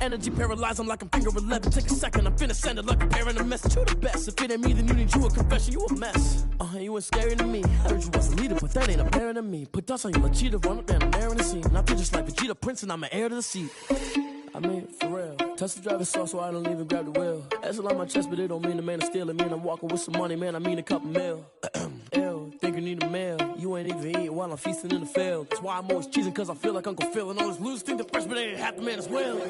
Energy paralyzed, I'm like I'm finger 11. Take a second, I'm finna send it like a bear in a message to the best. If it ain't me, then you need you a confession, you a mess. You ain't scary to me. Heard you was a leader, but that ain't apparent to me. Put dust on you, Cheetah, run up down the air in the scene. And I feel just like Vegeta Prince, and I'm an heir to the seat. I mean, for real. Touch the driver's sauce, so I don't even grab the wheel. That's on my chest, but it don't mean the man is stealing. Mean I'm walking with some money, man, I mean a couple mil. Ew, think you need a meal. You ain't even eating while I'm feasting in the field. That's why I'm always cheesing, cause I feel like Uncle Phil. And all this losers think the freshman ain't half the man as well.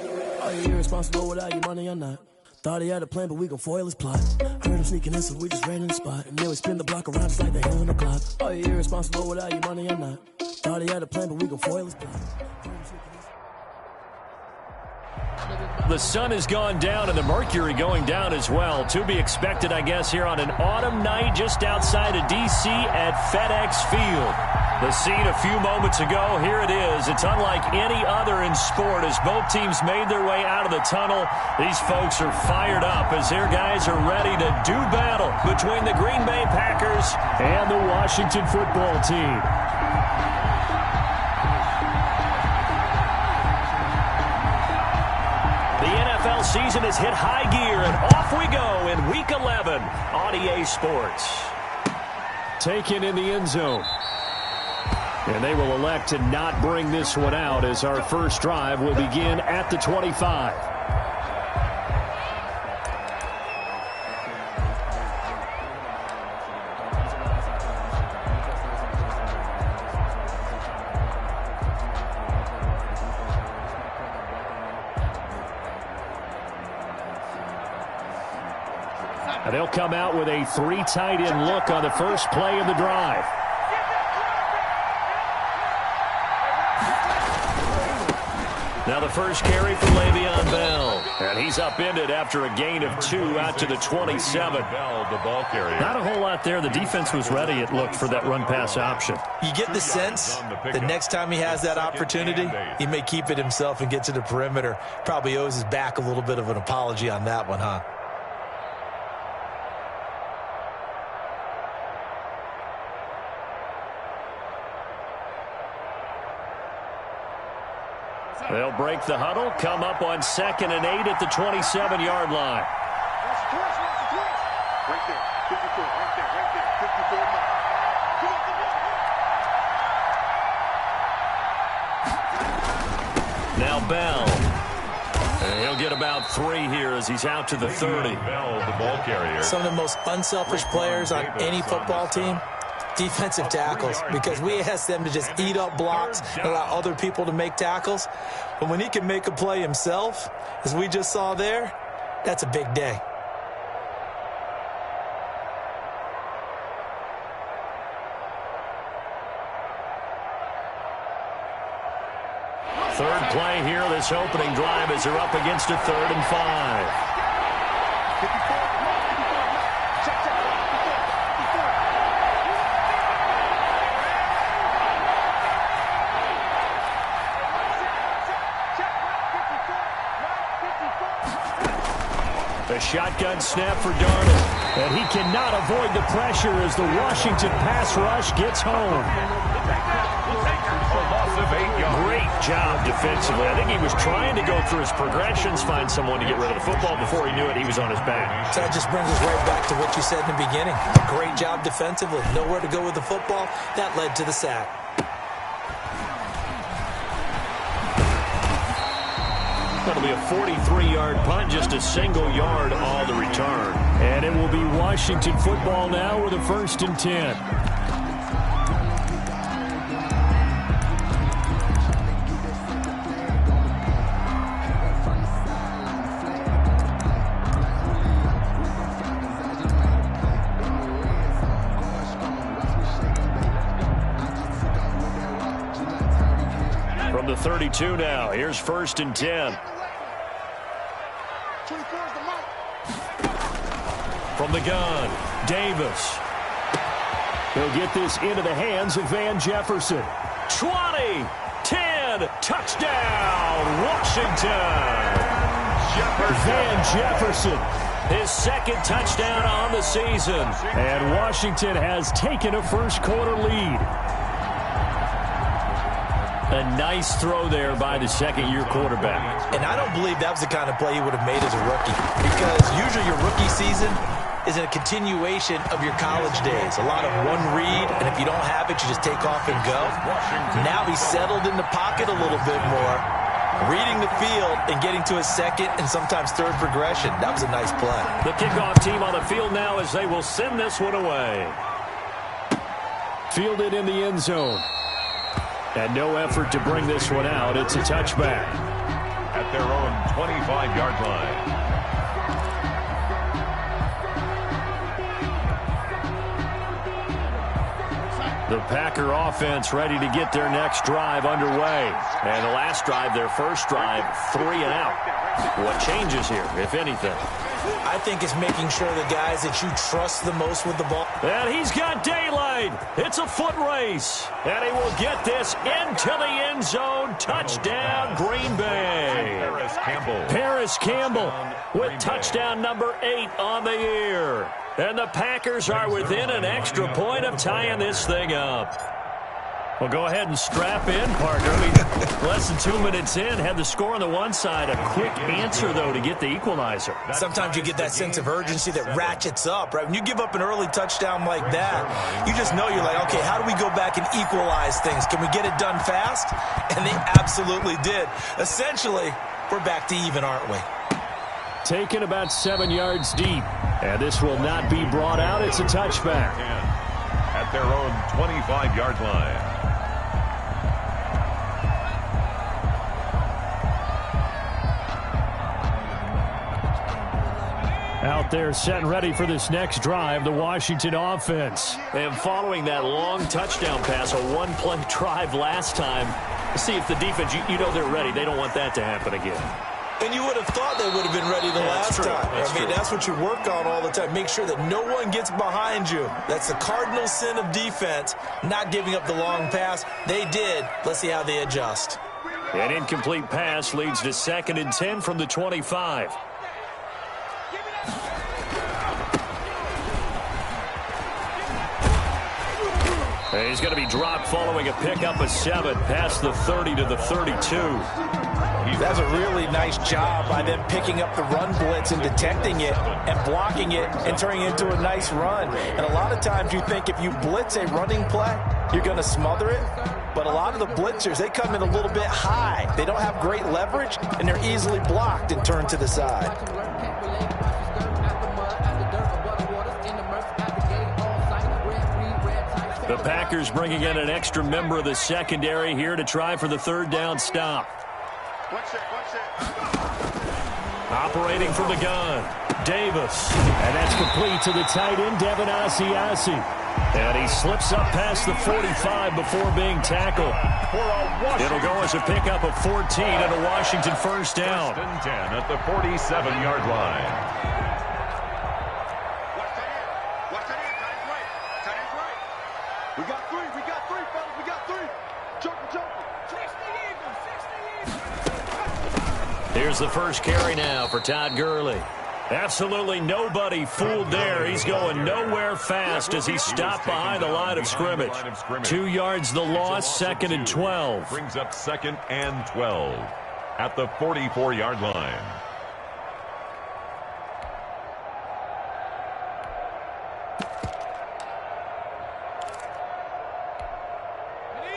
Are you irresponsible without your money or not? Thought he had a plan, but we gon' foil his plot. Heard him sneaking in, so we just ran in the spot. And then we spin the block around just like they hell in the clock. Are you irresponsible without your money or not? Thought he had a plan, but we gon' foil his plot. The sun has gone down and the mercury going down as well. To be expected, I guess, here on an autumn night just outside of D.C. at FedEx Field. The scene a few moments ago, here it is. It's unlike any other in sport as both teams made their way out of the tunnel. These folks are fired up as their guys are ready to do battle between the Green Bay Packers and the Washington football team. NFL season has hit high gear, and off we go in Week 11 on EA Sports. Taken in the end zone. And they will elect to not bring this one out as our first drive will begin at the 25. And they'll come out with a three tight end look on the first play of the drive. Now the first carry for Le'Veon Bell. And he's upended after a gain of 2 out to the 27. Bell, the ball carrier. Not a whole lot there. The defense was ready, it looked, for that run-pass option. You get the sense the next time he has that opportunity, he may keep it himself and get to the perimeter. Probably owes his back a little bit of an apology on that one, huh? They'll break the huddle, come up on 2nd and 8 at the 27-yard line. Right there, 54, right there, 54. Now Bell. And he'll get about 3 here as he's out to the 30. Bell, the ball carrier. Some of the most unselfish players on any football team, defensive tackles, because we ask them to just eat up blocks and allow other people to make tackles. But when he can make a play himself, as we just saw there, that's a big day. Third play here, this opening drive as they're up against a 3rd and 5. A shotgun snap for Darnold. And he cannot avoid the pressure as the Washington pass rush gets home. Great job defensively. I think he was trying to go through his progressions, find someone to get rid of the football. Before he knew it, he was on his back. So that just brings us right back to what you said in the beginning. Great job defensively. Nowhere to go with the football. That led to the sack. That'll be a 43-yard punt, just a single yard on the return. And it will be Washington football now with a 1st and 10. From the 32 now, here's 1st and 10. From the gun, Davis. He'll get this into the hands of Van Jefferson. 20, 10, touchdown, Washington. Van Jefferson, his 2nd touchdown on the season. And Washington has taken a first quarter lead. A nice throw there by the second-year quarterback. And I don't believe that was the kind of play he would have made as a rookie, because usually your rookie season is a continuation of your college days. A lot of one read, and if you don't have it, you just take off and go. Now he's settled in the pocket a little bit more, reading the field and getting to his second and sometimes third progression. That was a nice play. The kickoff team on the field now as they will send this one away. Fielded in the end zone. And no effort to bring this one out. It's a touchback. At their own 25-yard line. The Packer offense ready to get their next drive underway. And the last drive, their first drive, 3 and out. What changes here, if anything? I think it's making sure the guys that you trust the most with the ball. And he's got daylight. It's a foot race. And he will get this into the end zone. Touchdown, Green Bay. Paris Campbell with touchdown number 8 on the year. And the Packers are within an extra point of tying this thing up. Well, go ahead and strap in, partner. Less than 2 minutes in, had the score on the one side. A quick answer, though, to get the equalizer. Sometimes you get that sense of urgency that ratchets up, right? When you give up an early touchdown like that, you just know you're like, okay, how do we go back and equalize things? Can we get it done fast? And they absolutely did. Essentially, we're back to even, aren't we? Taken about 7 yards deep. And this will not be brought out. It's a touchback. At their own 25-yard line. Out there set and ready for this next drive, the Washington offense. And following that long touchdown pass, a one-play drive last time, see if the defense, you know they're ready. They don't want that to happen again. And you would have thought they would have been ready the last time. That's what you work on all the time. Make sure that no one gets behind you. That's the cardinal sin of defense, not giving up the long pass. They did. Let's see how they adjust. An incomplete pass leads to 2nd and 10 from the 25. He's going to be dropped following a pickup of 7 past the 30 to the 32. That's a really nice job by them picking up the run blitz and detecting it and blocking it and turning it into a nice run. And a lot of times you think if you blitz a running play, you're going to smother it. But a lot of the blitzers, they come in a little bit high. They don't have great leverage, and they're easily blocked and turned to the side. The Packers bringing in an extra member of the secondary here to try for the 3rd down stop. Operating from the gun, Davis. And that's complete to the tight end, Devin Asiasi. And he slips up past the 45 before being tackled. It'll go as a pickup of 14 and a Washington first down. 1st and 10 at the 47-yard line. Here's the first carry now for Todd Gurley. Absolutely nobody fooled there. He's going nowhere fast as he stopped behind the line of scrimmage. 2 yards the loss, 2nd and 12. Brings up 2nd and 12 at the 44-yard line.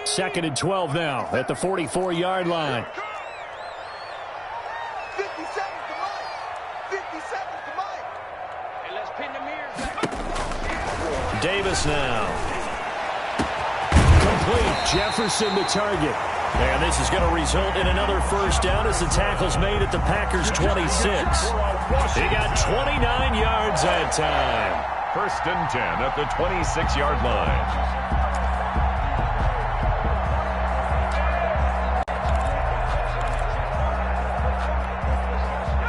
Second and 12 now at the 44-yard line. 50 seconds to Mike. 50 seconds to Mike. And let's pin the mirrors back. Davis now. Complete. Jefferson the target. And this is going to result in another first down as the tackle's made at the Packers' 26. He got 29 yards that time. 1st and 10 at the 26-yard line.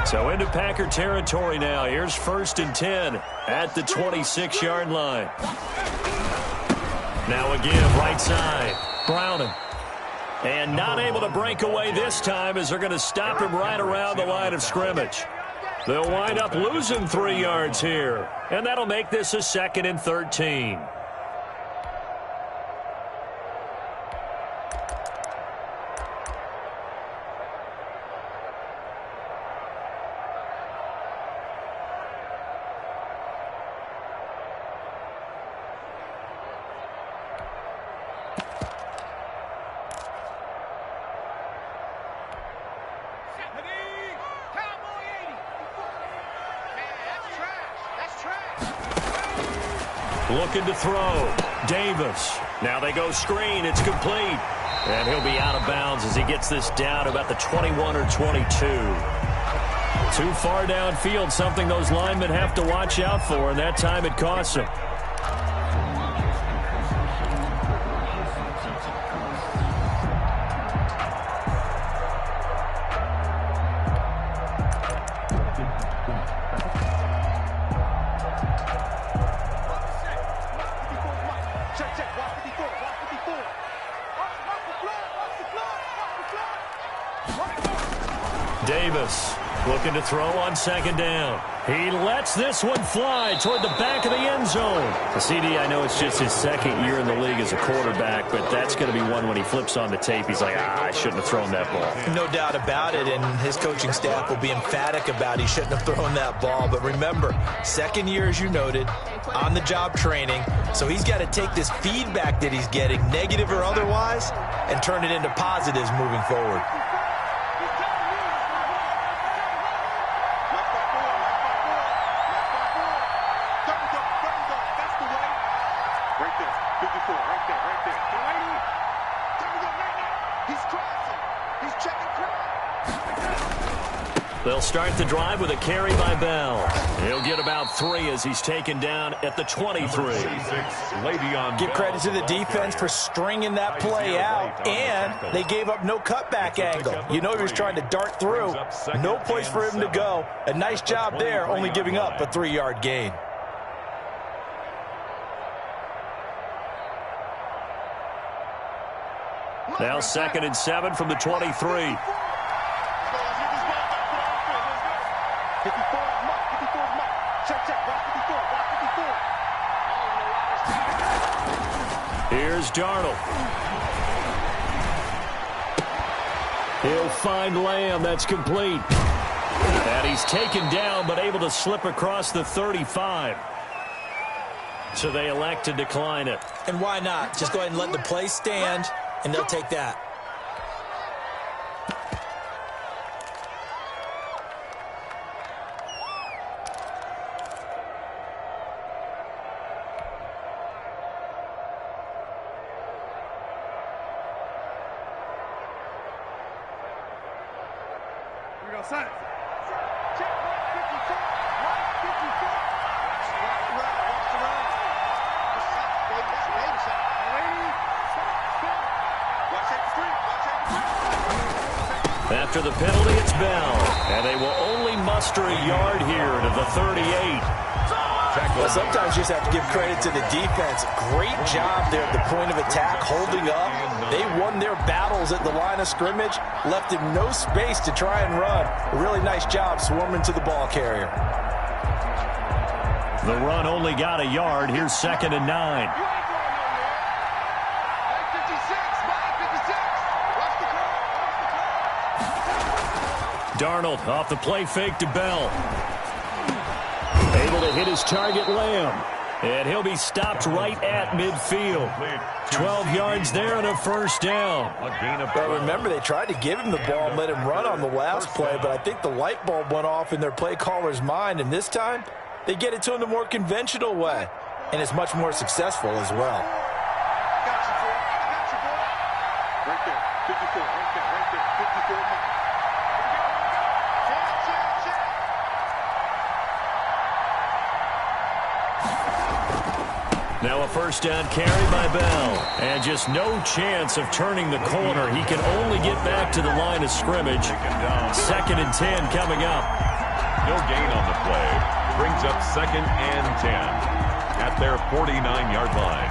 So into Packer territory now. Here's 1st and 10 at the 26-yard line. Now again, right side. Browning. And not able to break away this time as they're going to stop him right around the line of scrimmage. They'll wind up losing 3 yards here. And that'll make this a 2nd and 13. Looking to throw. Davis. Now they go screen. It's complete. And he'll be out of bounds as he gets this down about the 21 or 22. Too far downfield, something those linemen have to watch out for, and that time it costs them. Davis looking to throw on second down. He lets this one fly toward the back of the end zone. The CD, I know it's just his second year in the league as a quarterback, but that's going to be one when he flips on the tape. He's like, I shouldn't have thrown that ball. No doubt about it, and his coaching staff will be emphatic about he shouldn't have thrown that ball. But remember, second year, as you noted, on-the-job training, so he's got to take this feedback that he's getting, negative or otherwise, and turn it into positives moving forward. They'll start the drive with a carry by Bell. He'll get about 3 as he's taken down at the 23. Give credit to the defense for stringing that play out, and they gave up no cutback angle. You know he was trying to dart through. No place for him to go. A nice job there, only giving up a 3-yard gain. Now 2nd and 7 from the 23. Here's Darnold. He'll find Lamb. That's complete. And he's taken down, but able to slip across the 35. So they elect to decline it. And why not? Just go ahead and let the play stand, and they'll take that. After the penalty, it's Bell. And they will only muster a yard here to the 38. Well, sometimes you just have to give credit to the defense. Great job there at the point of attack, holding up. They won their battles at the line of scrimmage, left him no space to try and run. A really nice job swarming to the ball carrier. The run only got a yard. Here's 2nd and 9. Darnold off the play fake to Bell. Able to hit his target, Lamb. And he'll be stopped right at midfield. 12 yards there and a first down. But remember, they tried to give him the ball and let him run on the last play, but I think the light bulb went off in their play caller's mind, and this time they get it to him the more conventional way, and it's much more successful as well. Right there, 54, right there, 54. Now a first down carry by Bell. And just no chance of turning the corner. He can only get back to the line of scrimmage. 2nd and 10 coming up. No gain on the play. Brings up 2nd and 10 at their 49-yard line.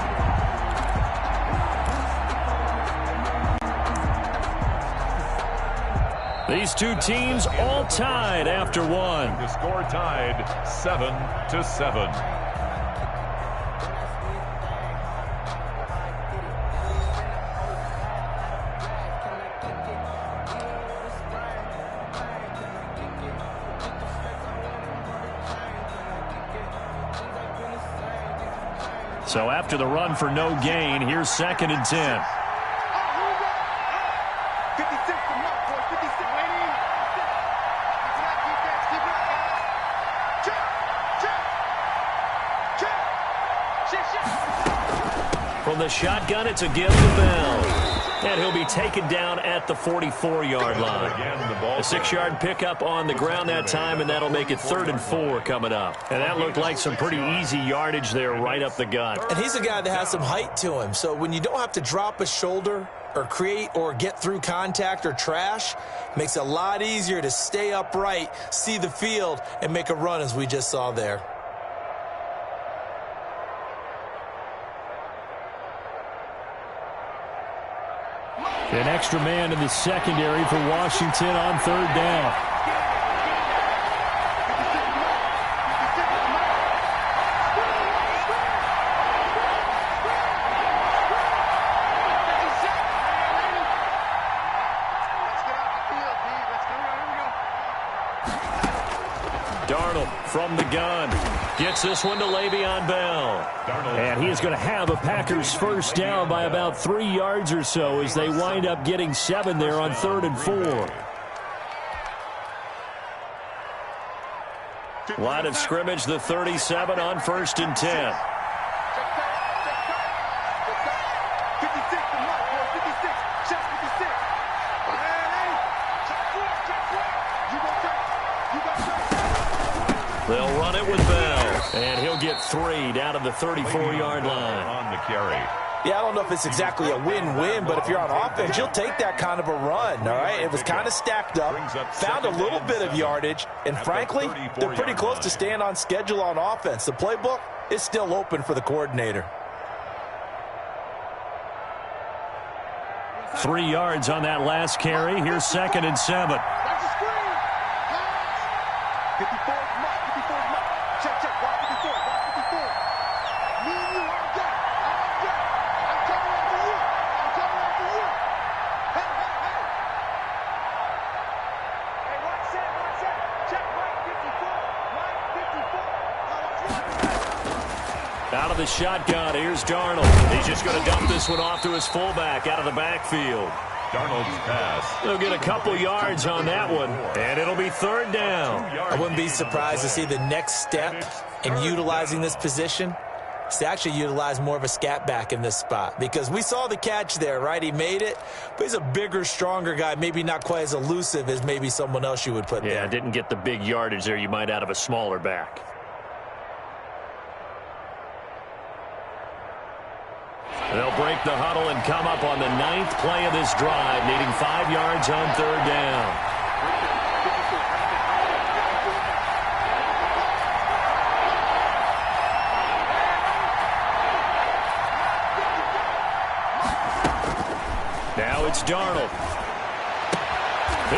These two teams all tied after one. The score tied 7-7. So after the run for no gain, here's 2nd and 10. Check. From the shotgun, it's a give to Bell. And he'll be taken down at the 44-yard line. A 6-yard pickup on the ground that time, and that'll make it 3rd and 4 coming up. And that looked like some pretty easy yardage there right up the gut. And he's a guy that has some height to him. So when you don't have to drop a shoulder or create or get through contact or trash, makes it a lot easier to stay upright, see the field, and make a run as we just saw there. An extra man in the secondary for Washington on 3rd down. Darnold from the gun. Gets this one to Le'Veon Bell. And he is going to have a Packers first down by about 3 yards or so as they wind up getting 7 there on 3rd and 4. Line of scrimmage, the 37 on 1st and 10. They'll run it with Bell, and he'll get 3 down to the 34-yard line. On the carry. Yeah, I don't know if it's exactly a win-win, but if you're on offense, you'll take that kind of a run, all right? It was kind of stacked up, found a little bit of yardage, and frankly, they're pretty close to staying on schedule on offense. The playbook is still open for the coordinator. 3 yards on that last carry. Here's 2nd and 7. 54. Check. Watch 54. Me and you, I'm done. I'm coming after you. Hey. Hey, watch that. Check Mike 54. Out of the shotgun, here's Darnold. He's just going to dump this one off to his fullback out of the backfield. Darnold's pass. They'll get a couple yards on that one, and it'll be 3rd down. I wouldn't be surprised to see the next step in utilizing this position is to actually utilize more of a scat back in this spot, because we saw the catch there, right? He made it, but he's a bigger, stronger guy, maybe not quite as elusive as maybe someone else you would put there. Yeah, didn't get the big yardage there you might out of a smaller back. They'll break the huddle and come up on the 9th play of this drive, needing 5 yards on 3rd down. Now it's Darnold.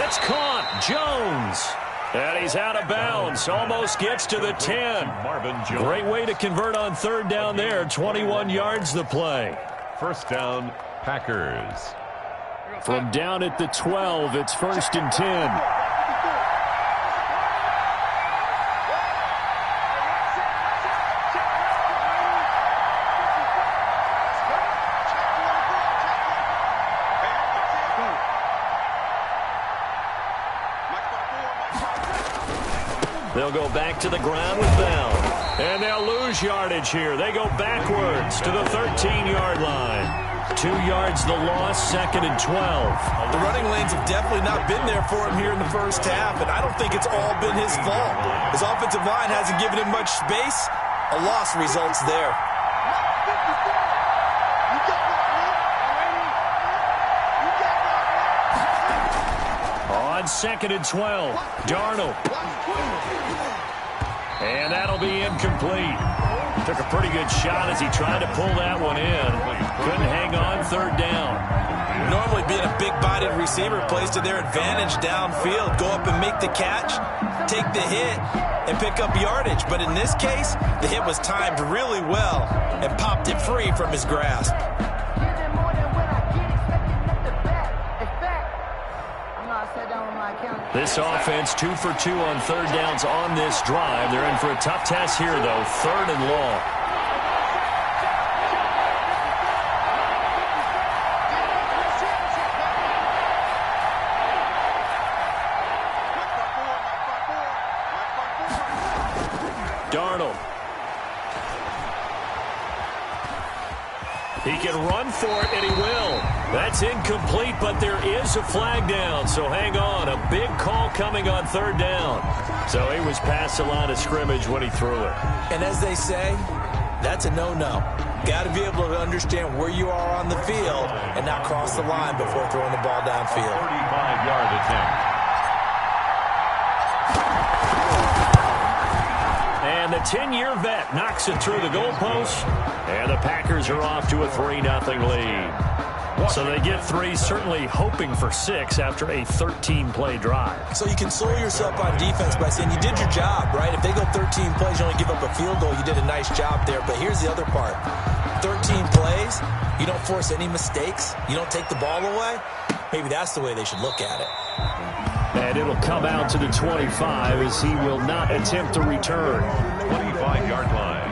It's caught. Jones. And he's out of bounds. Almost gets to the 10. Great way to convert on 3rd down there. 21 yards the play. First down, Packers. From down at the 12, it's 1st and 10. They'll go back to the ground with Bell. And they'll lose yardage here. They go backwards to the 13-yard line. 2 yards the loss, 2nd and 12. The running lanes have definitely not been there for him here in the first half, and I don't think it's all been his fault. His offensive line hasn't given him much space. A loss results there. On 2nd and 12, Darnold. And that'll be incomplete. Took a pretty good shot as he tried to pull that one in. Couldn't hang on 3rd down. Normally being a big-bodied receiver plays to their advantage downfield. Go up and make the catch, take the hit, and pick up yardage. But in this case, the hit was timed really well and popped it free from his grasp. This offense 2 for 2 on 3rd downs on this drive. They're in for a tough test here, though. 3rd and long. Darnold. He can run for it, and he will. That's incomplete, but there is a flag down, so hang on. A big call coming on third down. So he was past the line of scrimmage when he threw it. And as they say, that's a no-no. Got to be able to understand where you are on the field and not cross the line before throwing the ball downfield. 35-yard attempt. And the 10-year vet knocks it through the goalpost. And the Packers are off to a 3-0 lead. So they get 3, certainly hoping for 6 after a 13-play drive. So you console yourself on defense by saying you did your job, right? If they go 13 plays, you only give up a field goal, you did a nice job there. But here's the other part. 13 plays, you don't force any mistakes, you don't take the ball away. Maybe that's the way they should look at it. And it'll come out to the 25 as he will not attempt to return. 25-yard line.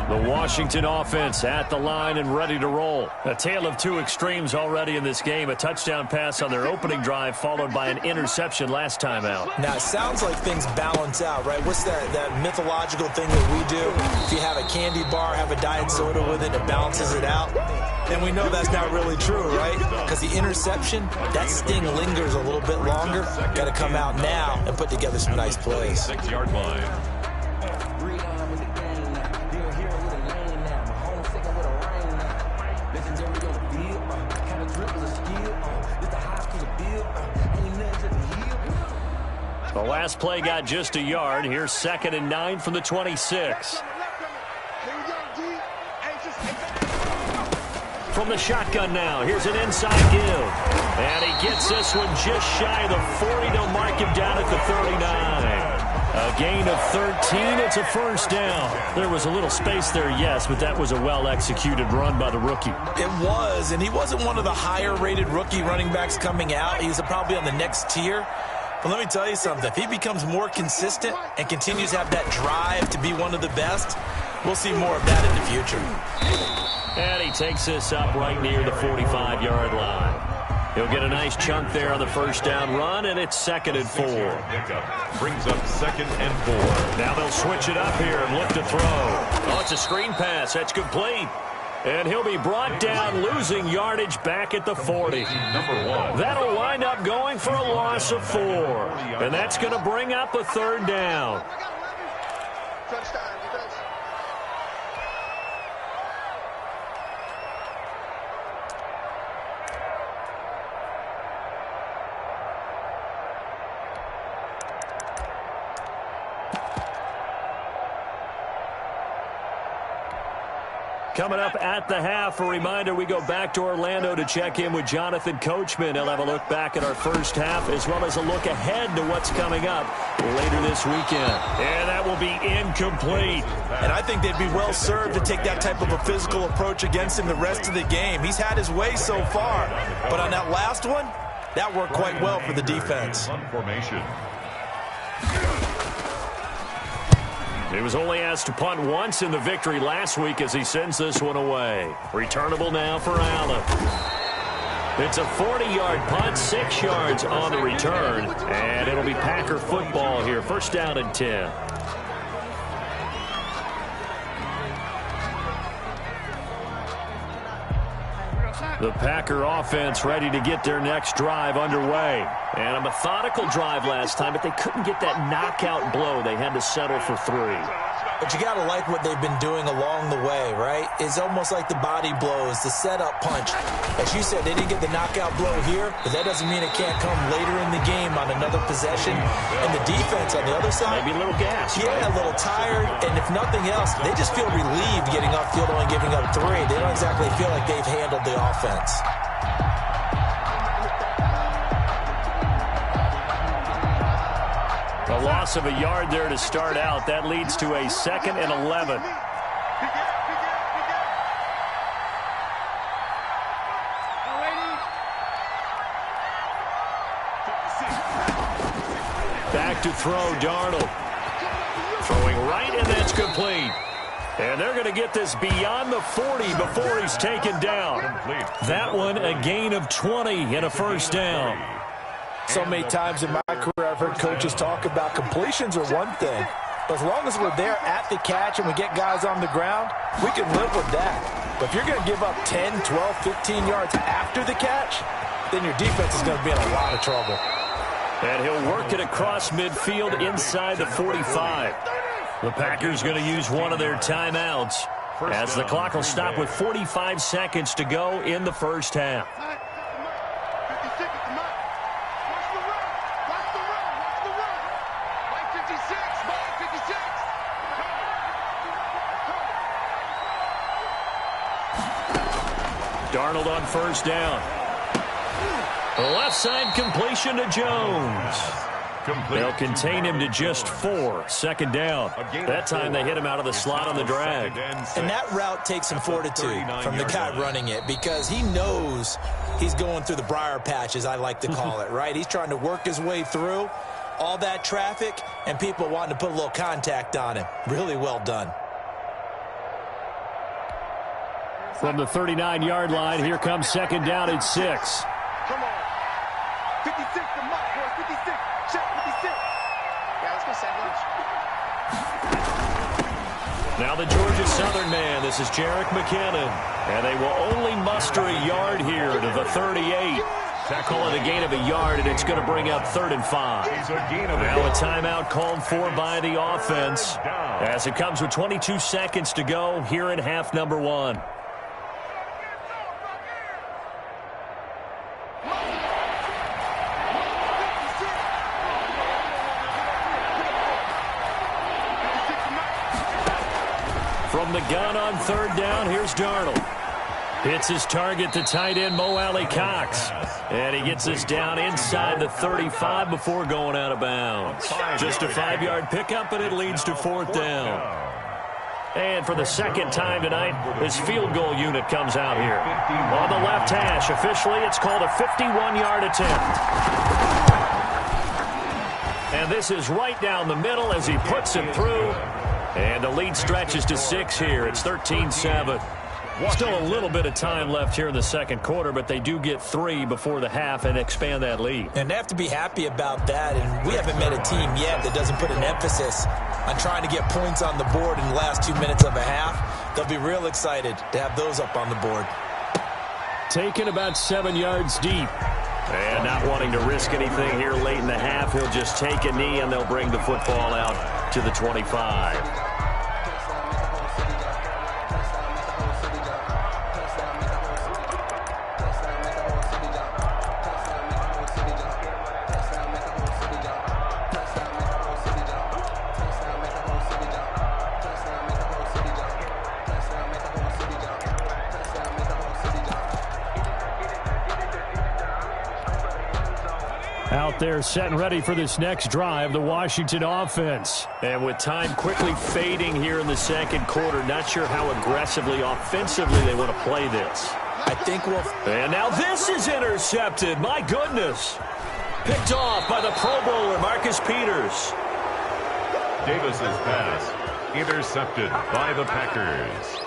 The Washington offense at the line and ready to roll. A tale of two extremes already in this game. A touchdown pass on their opening drive followed by an interception last time out. Now, it sounds like things balance out, right? What's that mythological thing that we do? If you have a candy bar, have a diet soda with it, it balances it out. And we know that's not really true, right? Because the interception, that sting lingers a little bit longer. Got to come out now and put together some nice plays. 6-yard line. The last play got just a yard. Here's 2nd and 9 from the 26. From the shotgun now, here's an inside give. And he gets this one just shy of the 40. They'll mark him down at the 39. A gain of 13. It's a first down. There was a little space there, yes, but that was a well-executed run by the rookie. It was, and he wasn't one of the higher-rated rookie running backs coming out. He's probably on the next tier. But let me tell you something. If he becomes more consistent and continues to have that drive to be one of the best, we'll see more of that in the future. And he takes this up right near the 45-yard line. He'll get a nice chunk there on the first down run, and it's 2nd and 4. Brings up 2nd and 4. Now they'll switch it up here and look to throw. Oh, it's a screen pass. That's complete. And he'll be brought down, losing yardage back at the 40. That'll wind up going for a loss of 4. And that's going to bring up a 3rd down. Coming up at the half, a reminder, we go back to Orlando to check in with Jonathan Coachman. He'll have a look back at our first half as well as a look ahead to what's coming up later this weekend. And that will be incomplete. And I think they'd be well served to take that type of a physical approach against him the rest of the game. He's had his way so far, but on that last one, that worked quite well for the defense. Formation. He was only asked to punt once in the victory last week as he sends this one away. Returnable now for Allen. It's a 40-yard punt, 6 yards on the return, and it'll be Packer football here. First down and 10. The Packer offense ready to get their next drive underway. And a methodical drive last time, but they couldn't get that knockout blow. They had to settle for 3. But you got to like what they've been doing along the way, right? It's almost like the body blows, the setup punch. As you said, they didn't get the knockout blow here, but that doesn't mean it can't come later in the game on another possession. And the defense on the other side, maybe a little gas. Yeah, right? A little tired. And if nothing else, they just feel relieved getting upfield, only giving up 3. They don't exactly feel like they've handled the offense. A loss of a yard there to start out. That leads to a 2nd and 11. Back to throw, Darnold. Throwing right, and that's complete. And they're going to get this beyond the 40 before he's taken down. That one, a gain of 20 and a first down. So many times in my career, I've heard coaches talk about completions are one thing. But as long as we're there at the catch and we get guys on the ground, we can live with that. But if you're going to give up 10, 12, 15 yards after the catch, then your defense is going to be in a lot of trouble. And he'll work it across midfield inside the 45. The Packers going to use one of their timeouts as the clock will stop with 45 seconds to go in the first half. Darnold on first down. Left side completion to Jones. They'll contain him to just 4. Second down. That time they hit him out of the slot on the drag. And that route takes some fortitude from the guy running it because he knows he's going through the briar patch, as I like to call it, right? He's trying to work his way through all that traffic and people wanting to put a little contact on him. Really well done. From the 39-yard line, here comes second down at 6. Come on. 56 to Mike, boy. 56. Check 56. Yeah, let's go sandwich. Now the Georgia Southern man. This is Jerick McKinnon. And they will only muster a yard here to the 38. Call it a gain of a yard, and it's going to bring up 3rd and 5. Now a timeout called for by the offense as it comes with 22 seconds to go here in half number 1. From the gun on 3rd down, here's Darnold. Hits his target to tight end Mo Alley-Cox. And he gets us down inside the 35 before going out of bounds. Just a 5-yard pickup, but it leads to 4th down. And for the second time tonight, this field goal unit comes out here. On the left hash, officially, it's called a 51-yard attempt. And this is right down the middle as he puts it through. And the lead stretches to 6 here. It's 13-7. Still a little bit of time left here in the second quarter, but they do get 3 before the half and expand that lead. And they have to be happy about that. And we haven't met a team yet that doesn't put an emphasis on trying to get points on the board in the last 2 minutes of a half. They'll be real excited to have those up on the board. Taken about 7 yards deep. And not wanting to risk anything here late in the half, he'll just take a knee and they'll bring the football out to the 25. Out there set and ready for this next drive, the Washington offense. And with time quickly fading here in the second quarter, not sure how aggressively, offensively they want to play this. I think we'll... And now this is intercepted. My goodness. Picked off by the Pro Bowler, Marcus Peters. Davis's pass intercepted by the Packers.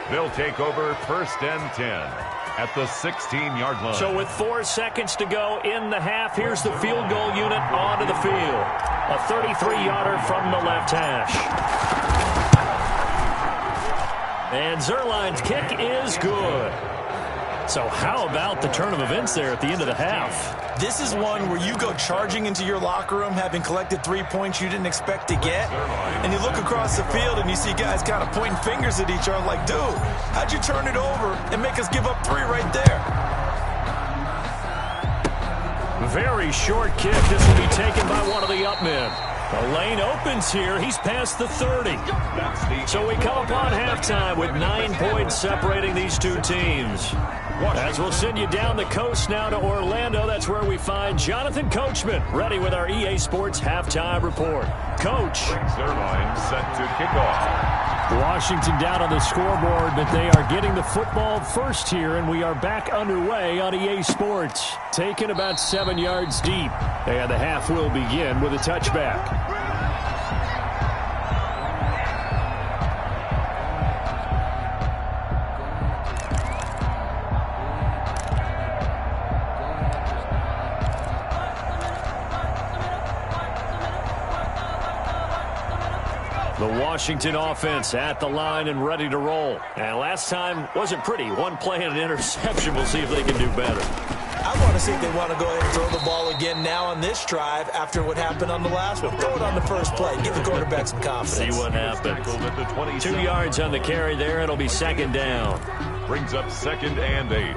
They'll take over 1st and 10. At the 16-yard line. So with 4 seconds to go in the half, here's the field goal unit onto the field. A 33-yarder from the left hash. And Zerline's kick is good. So how about the turn of events there at the end of the half? This is one where you go charging into your locker room having collected 3 points you didn't expect to get, and you look across the field and you see guys kind of pointing fingers at each other like, dude, how'd you turn it over and make us give up 3 right there? Very short kick. This will be taken by one of the up men. The lane opens here. He's past the 30. So we come upon halftime with 9 points separating these two teams. As we'll send you down the coast now to Orlando, that's where we find Jonathan Coachman ready with our EA Sports Halftime Report. Coach. Zerline set to kick off. Washington down on the scoreboard, but they are getting the football first here, and we are back underway on EA Sports. Taken about 7 yards deep, and the half will begin with a touchback. The Washington offense at the line and ready to roll. And last time wasn't pretty. One play and an interception. We'll see if they can do better. I want to see if they want to go ahead and throw the ball again now on this drive after what happened on the last one. Throw it on the first play. Give the quarterback some confidence. See what happens. 2 yards on the carry there. It'll be second down. Brings up 2nd and 8.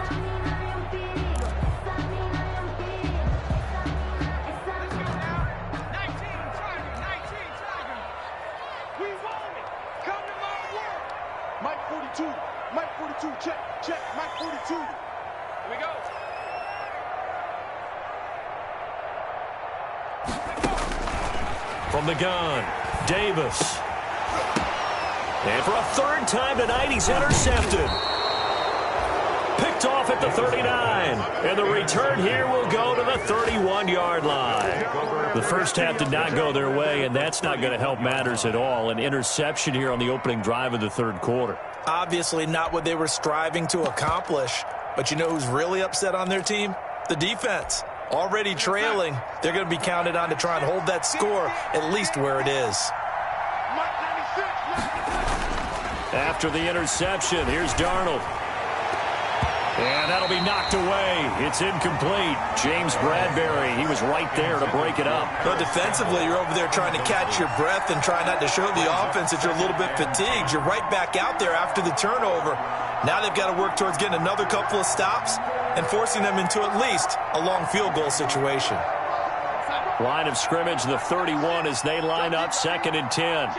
Mike 42. Mike 42. Check. Mike 42. Here we go. From the gun, Davis. And for a 3rd time tonight, he's intercepted. Picked off at the 39. And the return here will go to the 31-yard line. The first half did not go their way, and that's not going to help matters at all. An interception here on the opening drive of the 3rd quarter. Obviously not what they were striving to accomplish. But you know who's really upset on their team? The defense. Already trailing, they're going to be counted on to try and hold that score at least where it is. After the interception, here's Darnold. And that'll be knocked away. It's incomplete. James Bradbury, he was right there to break it up. But defensively, you're over there trying to catch your breath and try not to show the offense that you're a little bit fatigued. You're right back out there after the turnover. Now they've got to work towards getting another couple of stops and forcing them into at least a long field goal situation. Line of scrimmage, the 31 as they line up, 2nd and 10.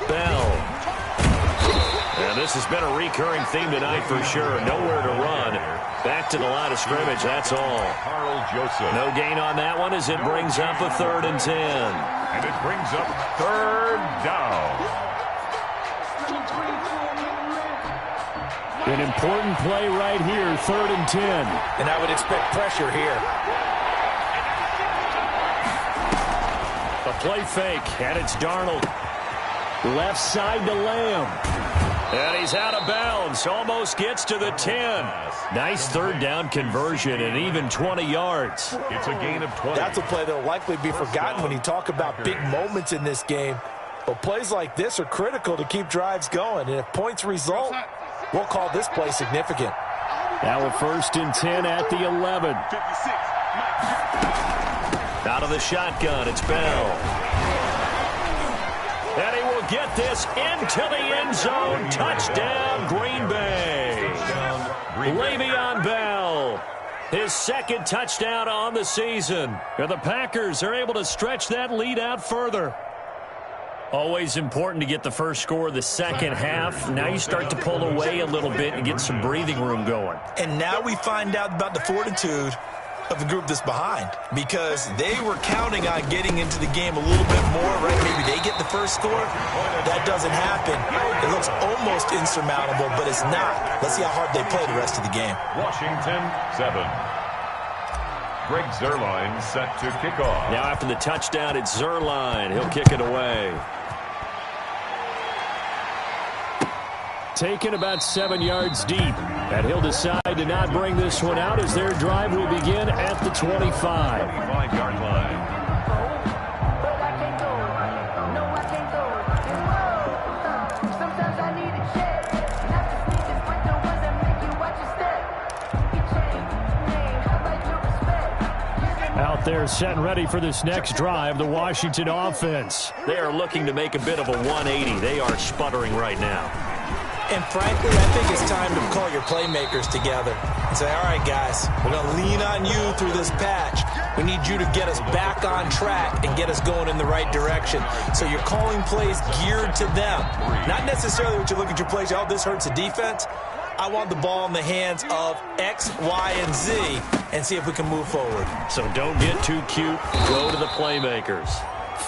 Bell. And this has been a recurring theme tonight for sure. Nowhere to run. Back to the line of scrimmage, that's all. Carl Joseph. No gain on that one as it brings up a 3rd and 10. And it brings up 3rd down. An important play right here, 3rd and 10. And I would expect pressure here. A play fake, and it's Darnold. Left side to Lamb. And he's out of bounds. Almost gets to the 10. Nice 3rd down conversion and even 20 yards. It's a gain of 20. That's a play that will likely be forgotten when you talk about big moments in this game. But plays like this are critical to keep drives going. And if points result, we'll call this play significant. Now a 1st and 10 at the 11. Out of the shotgun, it's Bell. And he will get this into the end zone. Touchdown, Green Bay. Le'Veon Bell, his 2nd touchdown on the season. And the Packers are able to stretch that lead out further. Always important to get the first score of the second half. Now you start to pull away a little bit and get some breathing room going. And now we find out about the fortitude of the group that's behind, because they were counting on getting into the game a little bit more, right? Maybe they get the first score. That doesn't happen. It looks almost insurmountable, but it's not. Let's see how hard they play the rest of the game. Washington 7. Greg Zuerlein set to kick off. Now after the touchdown, it's Zuerlein. He'll kick it away. Taken about 7 yards deep. And he'll decide to not bring this one out as their drive will begin at the 25. 25-yard line. Out there set and ready for this next drive, the Washington offense. They are looking to make a bit of a 180. They are sputtering right now. And frankly, I think it's time to call your playmakers together and say, all right, guys, we're going to lean on you through this patch. We need you to get us back on track and get us going in the right direction. So you're calling plays geared to them. Not necessarily what you look at your plays, oh, this hurts the defense. I want the ball in the hands of X, Y, and Z and see if we can move forward. So don't get too cute. Go to the playmakers.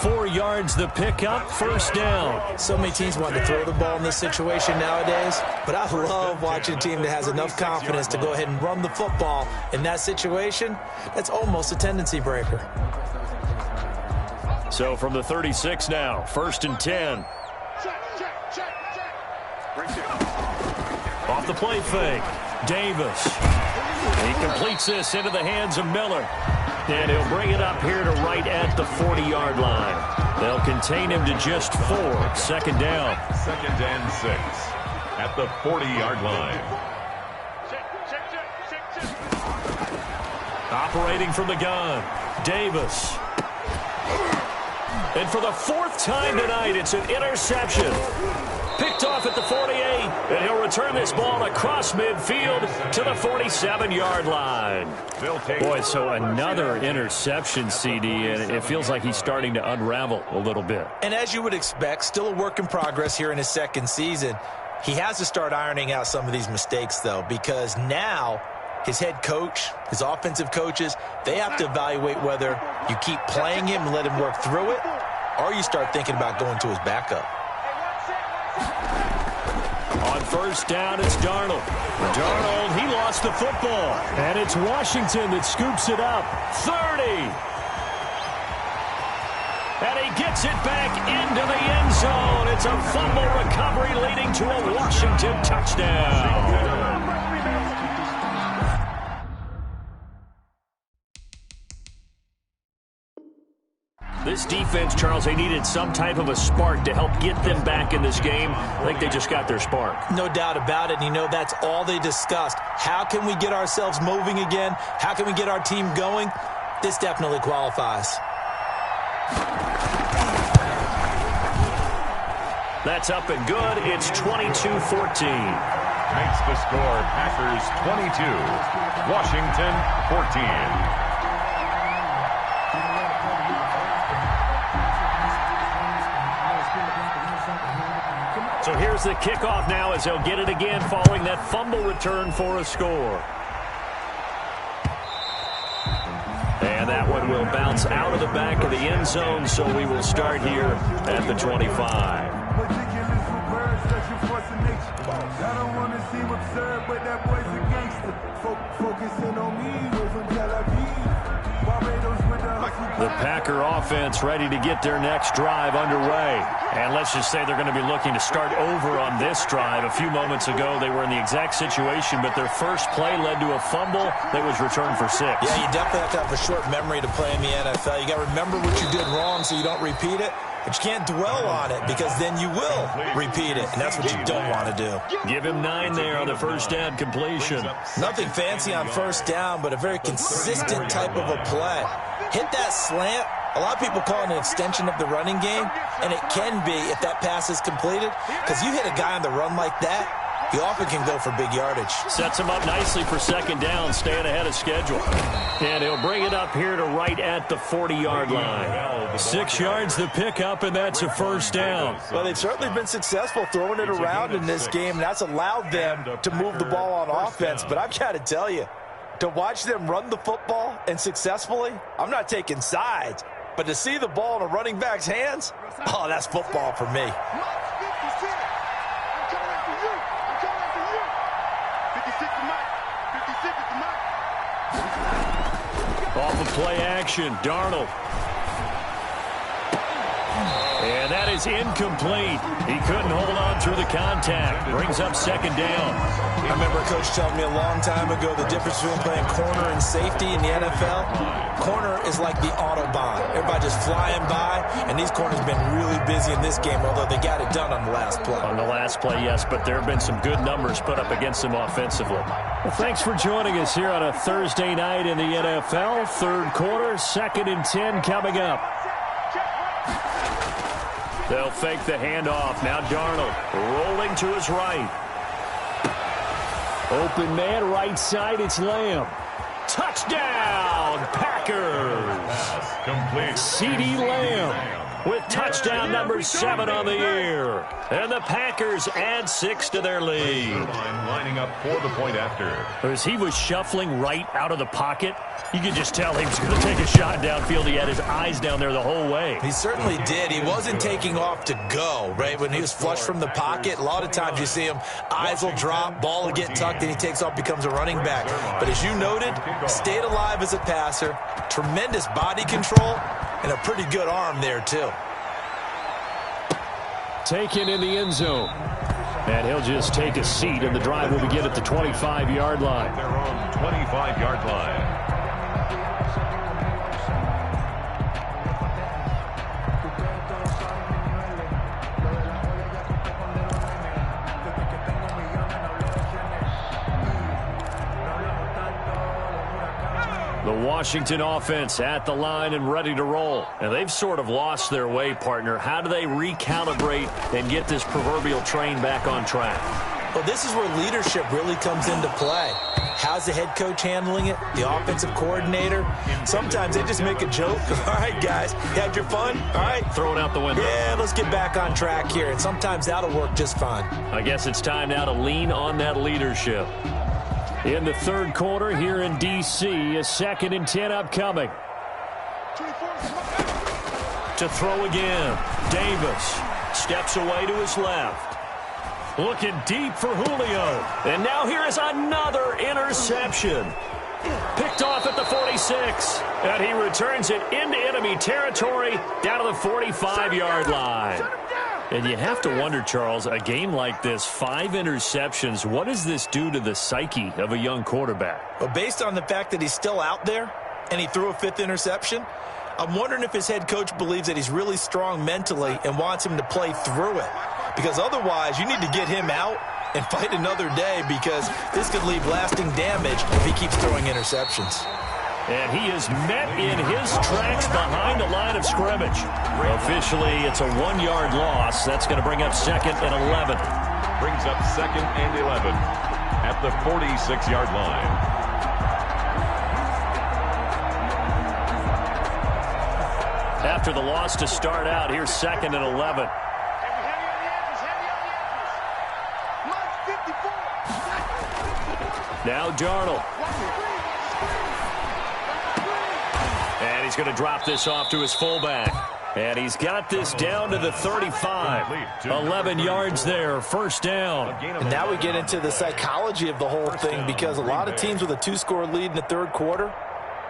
4 yards the pickup, 1st down. So many teams want to throw the ball in this situation nowadays, but I love watching a team that has enough confidence to go ahead and run the football in that situation. That's almost a tendency breaker. So from the 36 now, 1st and 10. Off the play fake, Davis. He completes this into the hands of Miller. And he'll bring it up here to right at the 40-yard line. They'll contain him to just 4. Second down. 2nd and 6 at the 40-yard line. Operating from the gun, Davis. And for the 4th time tonight, it's an interception. Picked off at the 48, and he'll return this ball across midfield to the 47-yard line. Boy, so another interception, CD, and it feels like he's starting to unravel a little bit. And as you would expect, still a work in progress here in his 2nd season. He has to start ironing out some of these mistakes, though, because now his head coach, his offensive coaches, they have to evaluate whether you keep playing him and let him work through it, or you start thinking about going to his backup. On first down, it's Darnold. Darnold, he lost the football. And it's Washington that scoops it up. 30. And he gets it back into the end zone. It's a fumble recovery leading to a Washington touchdown. This defense, Charles, they needed some type of a spark to help get them back in this game. I think they just got their spark. No doubt about it. You know, that's all they discussed. How can we get ourselves moving again? How can we get our team going? This definitely qualifies. That's up and good. It's 22-14. Makes the score Packers 22, Washington 14. So here's the kickoff now as they'll get it again following that fumble return for a score. And that one will bounce out of the back of the end zone, so we will start here at the 25. I don't want to seem absurd, but that boy's a gangster. Focusing on me, we're from Tel Aviv. Barbados with the Packer offense ready to get their next drive underway. And let's just say they're going to be looking to start over on this drive. A few moments ago, they were in the exact situation, but their first play led to a fumble that was returned for 6. Yeah, you definitely have to have a short memory to play in the NFL. You got to remember what you did wrong so you don't repeat it. But you can't dwell on it because then you will repeat it, and that's what you don't want to do. Give him 9 there on the first down completion. Nothing fancy on first down, but a very consistent type of a play. Hit that slant. A lot of people call it an extension of the running game, and it can be if that pass is completed, because you hit a guy on the run like that, he often can go for big yardage. Sets him up nicely for second down, staying ahead of schedule. And he'll bring it up here to right at the 40-yard line. 6 yards the pickup, and that's a first down. Well, they've certainly been successful throwing it around in this game, and that's allowed them to move the ball on offense. But I've got to tell you, to watch them run the football and successfully, I'm not taking sides, but to see the ball in a running back's hands, oh, that's football for me. Off of play action, Darnold. And that is incomplete. He couldn't hold on through the contact. Brings up second down. I remember a coach telling me a long time ago the difference between playing corner and safety in the NFL. Corner is like the Autobahn. Everybody just flying by, and these corners have been really busy in this game, although they got it done on the last play. On the last play, yes, but there have been some good numbers put up against them offensively. Well, thanks for joining us here on a Thursday night in the NFL. Third quarter, 2nd and 10 coming up. They'll fake the handoff. Now Darnold rolling to his right. Open man, right side, it's Lamb. Touchdown, Packers. Complete. CeeDee Lamb with touchdown number 7 on the year. And the Packers add 6 to their lead. Lining up for the point after. As he was shuffling right out of the pocket, you could just tell he was going to take a shot downfield. He had his eyes down there the whole way. He certainly did. He wasn't taking off to go, right? When he was flush from the pocket, a lot of times you see him, eyes will drop, ball will get tucked, and he takes off, becomes a running back. But as you noted, stayed alive as a passer, tremendous body control, and a pretty good arm there, too. Taken in the end zone. And he'll just take a seat, and the drive will begin at the 25-yard line. Their own 25-yard line. Washington offense at the line and ready to roll. And they've sort of lost their way, partner. How do they recalibrate and get this proverbial train back on track? Well, this is where leadership really comes into play. How's the head coach handling it? The offensive coordinator? Sometimes they just make a joke. All right, guys, you had your fun? All right. Throw it out the window. Yeah, let's get back on track here. And sometimes that'll work just fine. I guess it's time now to lean on that leadership. In the third quarter here in D.C., a 2nd and 10 upcoming. To throw again. Davis steps away to his left. Looking deep for Julio. And now here is another interception. Picked off at the 46. And he returns it into enemy territory down to the 45-yard line. And you have to wonder, Charles, a game like this, 5 interceptions, what does this do to the psyche of a young quarterback? Well, based on the fact that he's still out there and he threw a 5th interception, I'm wondering if his head coach believes that he's really strong mentally and wants him to play through it. Because otherwise, you need to get him out and fight another day, because this could leave lasting damage if he keeps throwing interceptions. And he is met in his tracks behind the line of scrimmage. Officially, it's a 1-yard loss. That's going to bring up 2nd and 11. Brings up 2nd and 11 at the 46-yard line. After the loss to start out, here's 2nd and 11. Now Darnold. And he's going to drop this off to his fullback. And he's got this down to the 35. 11 yards there, 1st down. And now we get into the psychology of the whole thing, because a lot of teams with a 2-score lead in the third quarter,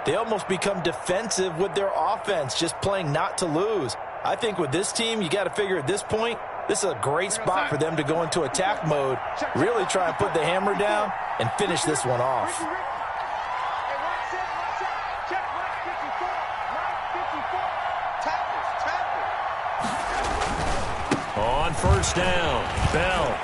they almost become defensive with their offense, just playing not to lose. I think with this team, you got to figure at this point, this is a great spot for them to go into attack mode, really try and put the hammer down and finish this one off. On 1st down, Bell.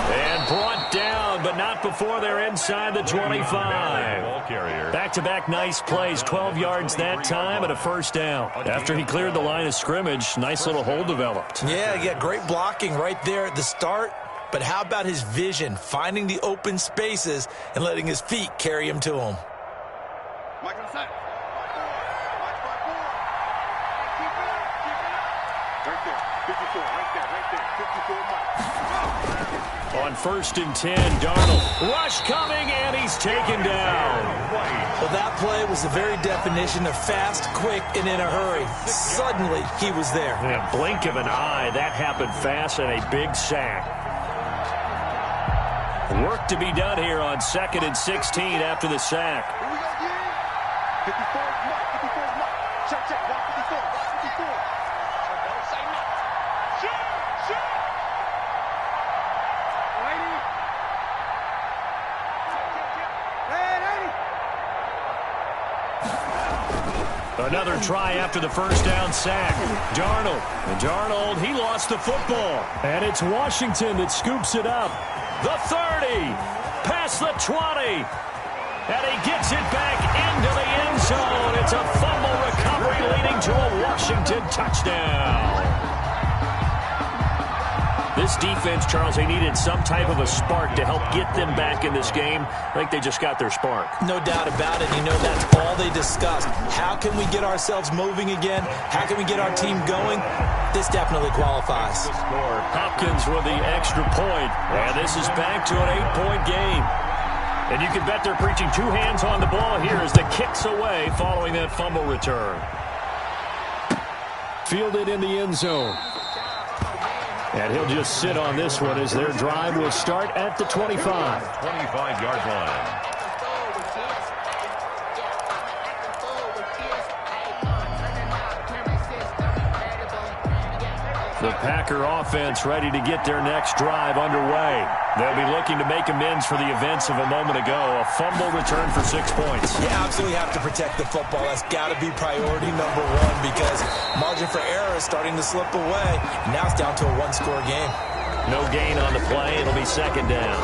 And brought down, but not before they're inside the 25. Back-to-back nice plays, 12 yards that time and a 1st down. After he cleared the line of scrimmage, nice little hole developed. Yeah, great blocking right there at the start. But how about his vision, finding the open spaces and letting his feet carry him to him? On 1st and 10, Darnold. Rush coming, and he's taken down. Well, that play was the very definition of fast, quick, and in a hurry. Suddenly, he was there. In a blink of an eye, that happened fast, and a big sack. Work to be done here on 2nd and 16 after the sack. 54 is Mike. 54 is Mike. Check, check. 154. 154. Don't say no. Shoot! Shoot! Lady. Hey, lady. Another try after the 1st down sack. Darnold. And Darnold, he lost the football. And it's Washington that scoops it up. The 30. Past the 20. And he gets it back into the end zone. It's a fumble recovery leading to a Washington touchdown. This defense, Charles, they needed some type of a spark to help get them back in this game. I think they just got their spark. No doubt about it. You know, that's all they discussed. How can we get ourselves moving again? How can we get our team going? This definitely qualifies. Hopkins with the extra point. And this is back to an 8-point game. And you can bet they're preaching 2 hands on the ball here as the kick's away following that fumble return. Fielded in the end zone. And he'll just sit on this one as their drive will start at the 25. 25-yard line. The Packer offense ready to get their next drive underway. They'll be looking to make amends for the events of a moment ago. A fumble return for 6 points. You absolutely have to protect the football. That's got to be priority number 1, because margin for error is starting to slip away. Now it's down to a 1-score game. No gain on the play. It'll be 2nd down.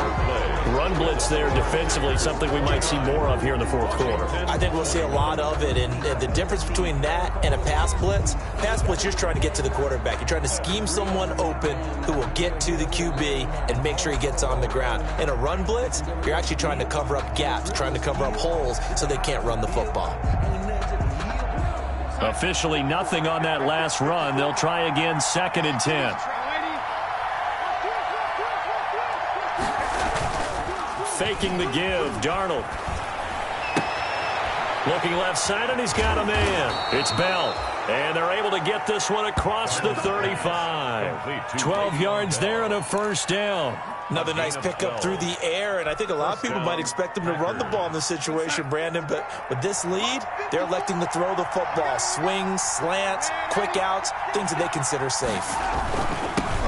run blitz there defensively, something we might see more of here in the fourth quarter. I think we'll see a lot of it, and the difference between that and a pass blitz, you're just trying to get to the quarterback. You're trying to scheme someone open who will get to the QB and make sure he gets on the ground. In a run blitz, you're actually trying to cover up gaps, trying to cover up holes so they can't run the football. Officially nothing on that last run. They'll try again, 2nd and 10. Faking the give, Darnold. Looking left side, and he's got a man. It's Bell. And they're able to get this one across the 35. 12 yards there and a first down. Another nice pickup through the air, and I think a lot of people might expect them to run the ball in this situation, Brandon, but with this lead, they're electing to throw the football. Swings, slants, quick outs, things that they consider safe.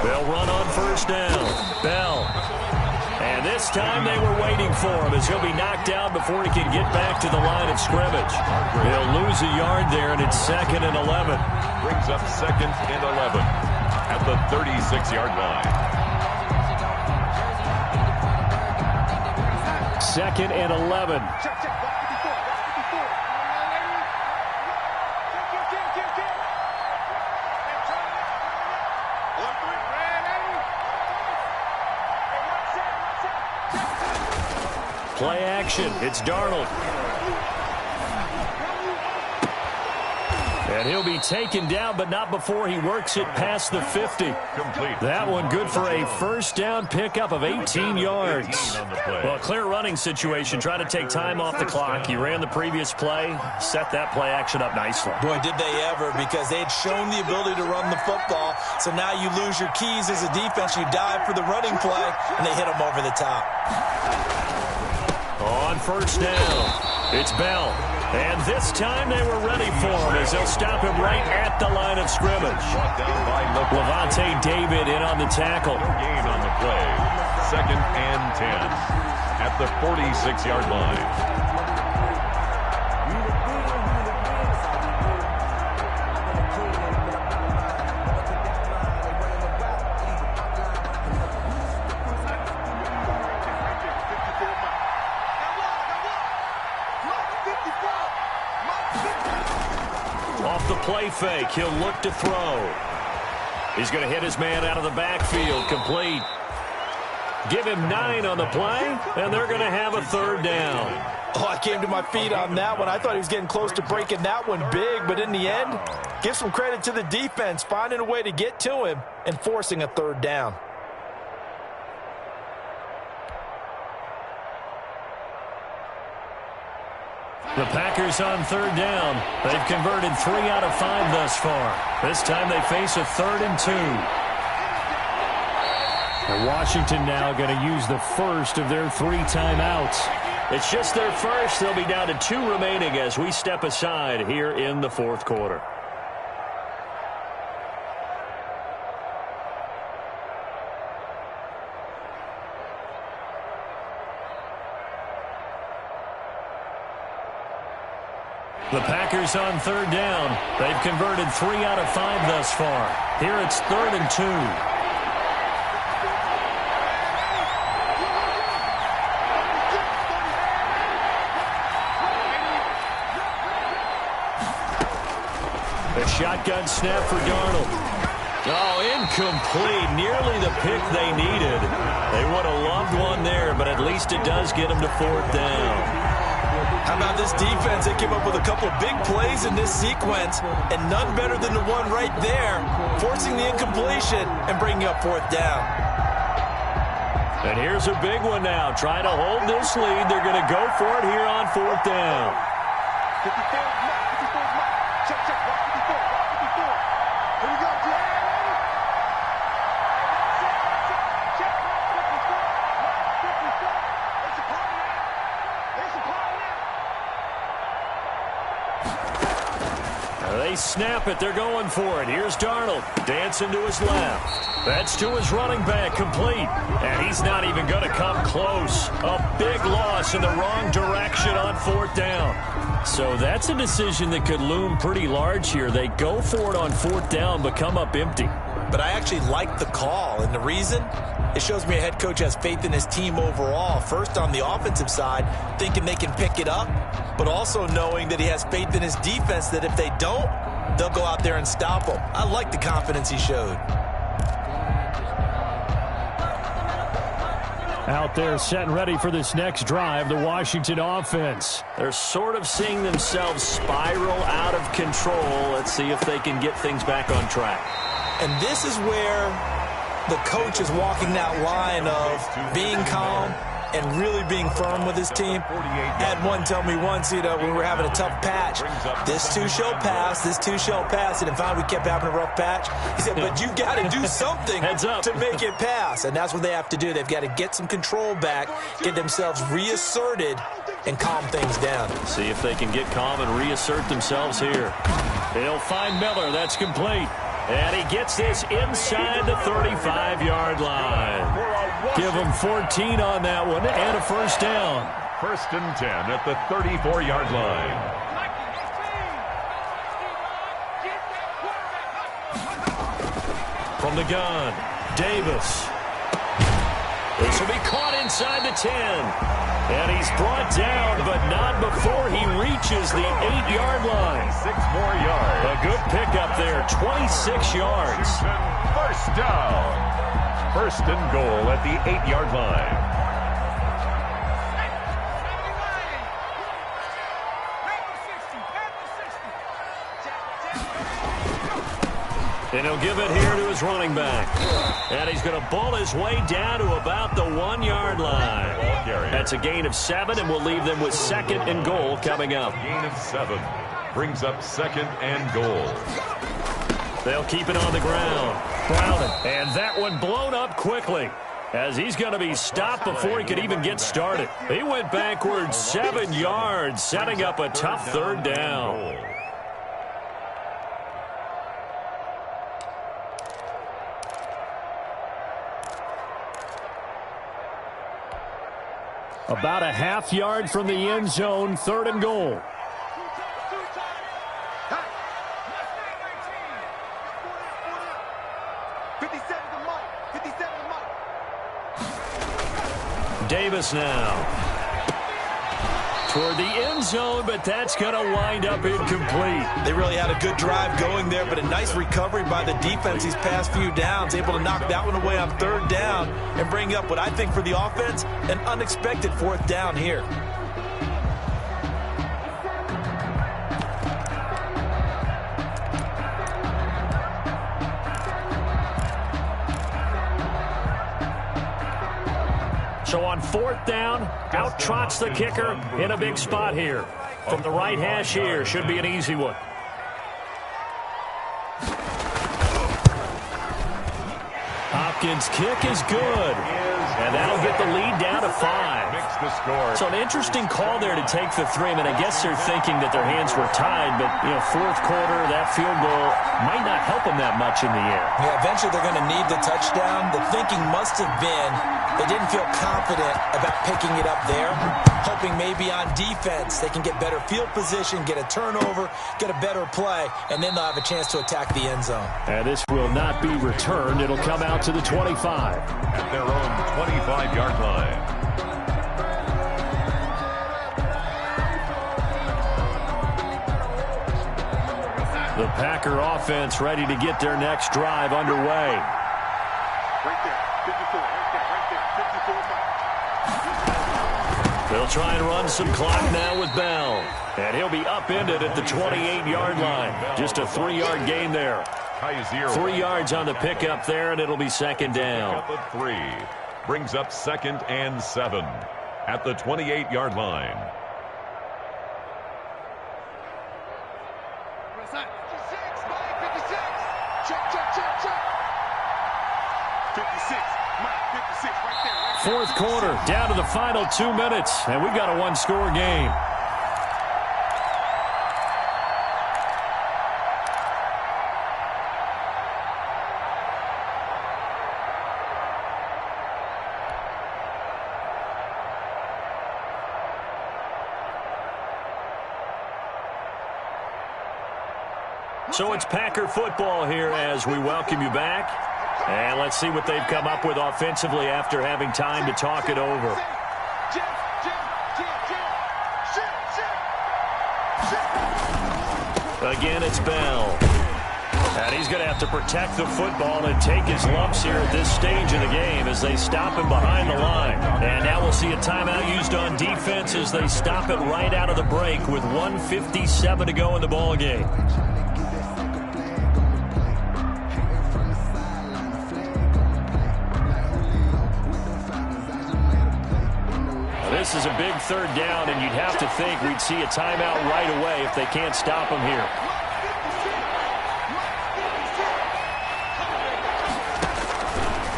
They'll run on first down. Bell. And this time they were waiting for him as he'll be knocked down before he can get back to the line of scrimmage. He'll lose a yard there, and it's 2nd and 11. Brings up 2nd and 11 at the 36-yard line. 2nd and 11. Play action. It's Darnold. And he'll be taken down, but not before he works it past the 50. Complete. That one good for a first down pickup of 18 yards. Well, clear running situation. Trying to take time off the clock. He ran the previous play, set that play action up nicely. Boy, did they ever, because they had shown the ability to run the football. So now you lose your keys as a defense. You dive for the running play, and they hit him over the top. On first down, it's Bell. And this time they were ready for him as they'll stop him right at the line of scrimmage. Levante David in on the tackle. Gain on the play. 2nd and 10 at the 46-yard line. Off the play fake, he'll look to throw. He's going to hit his man out of the backfield, complete. Give him 9 on the play, and they're going to have a 3rd down. Oh, I came to my feet on that one. I thought he was getting close to breaking that one big, but in the end, give some credit to the defense, finding a way to get to him and forcing a 3rd down. The Packers on 3rd down. They've converted 3 out of 5 thus far. This time they face a 3rd and 2. And Washington now going to use the first of their 3 timeouts. It's just their first. They'll be down to 2 remaining as we step aside here in the 4th quarter. The Packers on 3rd down. They've converted 3 out of 5 thus far. Here it's 3rd and 2. The shotgun snap for Darnold. Oh, incomplete. Nearly the pick they needed. They would have loved one there, but at least it does get them to 4th down. How about this defense? They came up with a couple big plays in this sequence, and none better than the one right there, forcing the incompletion and bringing up 4th down. And here's a big one now. Trying to hold this lead. They're going to go for it here on 4th down. 54 mark. Check, check. Watch 54. Watch 54. Here we go, Jay. Check. Mark 54. Mark 54. It's a call now. It's a call now. They snap it. They're going for it. Here's Darnold. Dancing to his left. That's to his running back. Complete. And he's not even going to come close. A big loss in the wrong direction on 4th down. So that's a decision that could loom pretty large here. They go for it on 4th down, but come up empty. But I actually like the call, and the reason? It shows me a head coach has faith in his team overall. First, on the offensive side, thinking they can pick it up, but also knowing that he has faith in his defense that if they don't, they'll go out there and stop them. I like the confidence he showed. Out there set and ready for this next drive, the Washington offense. They're sort of seeing themselves spiral out of control. Let's see if they can get things back on track. And this is where the coach is walking that line of being calm and really being firm with his team. I had one tell me once, when we were having a tough patch, this too shall pass, this too shall pass. And finally we kept having a rough patch. He said, but you got to do something to make it pass. And that's what they have to do. They've got to get some control back, get themselves reasserted, and calm things down. See if they can get calm and reassert themselves here. They'll find Miller. That's complete. And he gets this inside the 35-yard line. Give him 14 on that one and a first down. 1st and 10 at the 34-yard line. From the gun, Davis. This will be caught inside the 10. And he's brought down, but not before he reaches the 8-yard line. 6 more yards. A good pickup there, 26 yards. First down. 1st and goal at the 8-yard line. And he'll give it here to his running back. And he's going to ball his way down to about the 1-yard line. That's a gain of 7, and we'll leave them with 2nd and goal coming up. Gain of 7 brings up 2nd and goal. They'll keep it on the ground. Browning. And that one blown up quickly, as he's going to be stopped before he could even get started. He went backwards 7 yards, setting up a tough 3rd down. About a half yard from the end zone, 3rd and goal. Davis now. Toward the end zone, but that's going to wind up incomplete. They really had a good drive going there, but a nice recovery by the defense these past few downs, able to knock that one away on 3rd down and bring up what I think for the offense, an unexpected 4th down here. So on 4th down, out trots the kicker in a big spot here. From the right hash here, should be an easy one. Hopkins' kick is good. And that'll get the lead down to 5. So an interesting call there to take the 3. I mean, I guess they're thinking that their hands were tied, but, 4th quarter, that field goal might not help them that much in the air. Yeah, eventually they're going to need the touchdown. The thinking must have been they didn't feel confident about picking it up there, hoping maybe on defense they can get better field position, get a turnover, get a better play, and then they'll have a chance to attack the end zone. And this will not be returned. It'll come out to the 25. At their own 25-yard line. The Packer offense ready to get their next drive underway. Right there, 54, right there, 54. They'll try and run some clock now with Bell. And he'll be upended at the 28-yard line. Just a 3-yard gain there. 3 yards on the pickup there, and it'll be 2nd down. Pickup of 3 brings up 2nd and 7 at the 28-yard line. 4th quarter, down to the final 2 minutes, and we've got a 1-score game. So it's Packer football here as we welcome you back. And let's see what they've come up with offensively after having time to talk it over. Again, it's Bell. And he's going to have to protect the football and take his lumps here at this stage of the game as they stop him behind the line. And now we'll see a timeout used on defense as they stop it right out of the break with 1:57 to go in the ball game. This is a big third down, and you'd have to think we'd see a timeout right away if they can't stop him here.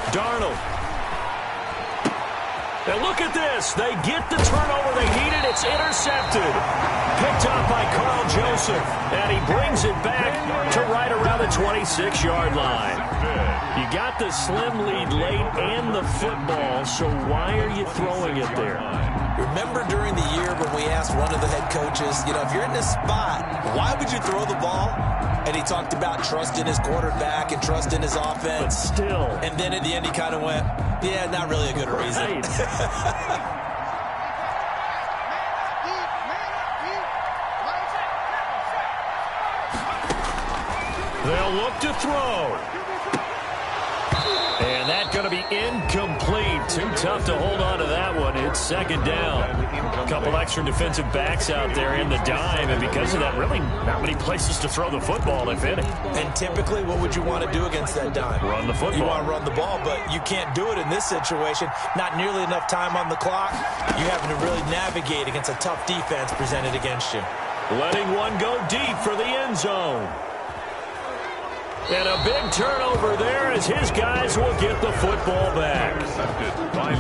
Darnold. And look at this. They get the turnover they needed. It's intercepted. Picked up by Carl Joseph. And he brings it back to right around the 26-yard line. You got the slim lead late and the football, so why are you throwing it there? Remember during the year when we asked one of the head coaches, if you're in this spot, why would you throw the ball? And he talked about trust in his quarterback and trust in his offense. But still. And then at the end he kind of went, yeah, not really a good reason. They'll look to throw. And that's going to be incomplete. Too tough to hold on to that one. It's second down. A couple extra defensive backs out there in the dime, and because of that, really not many places to throw the football, if any. And typically, what would you want to do against that dime? Run the football. You want to run the ball, but you can't do it in this situation. Not nearly enough time on the clock. You're having to really navigate against a tough defense presented against you. Letting one go deep for the end zone. And a big turnover there as his guys will get the football back.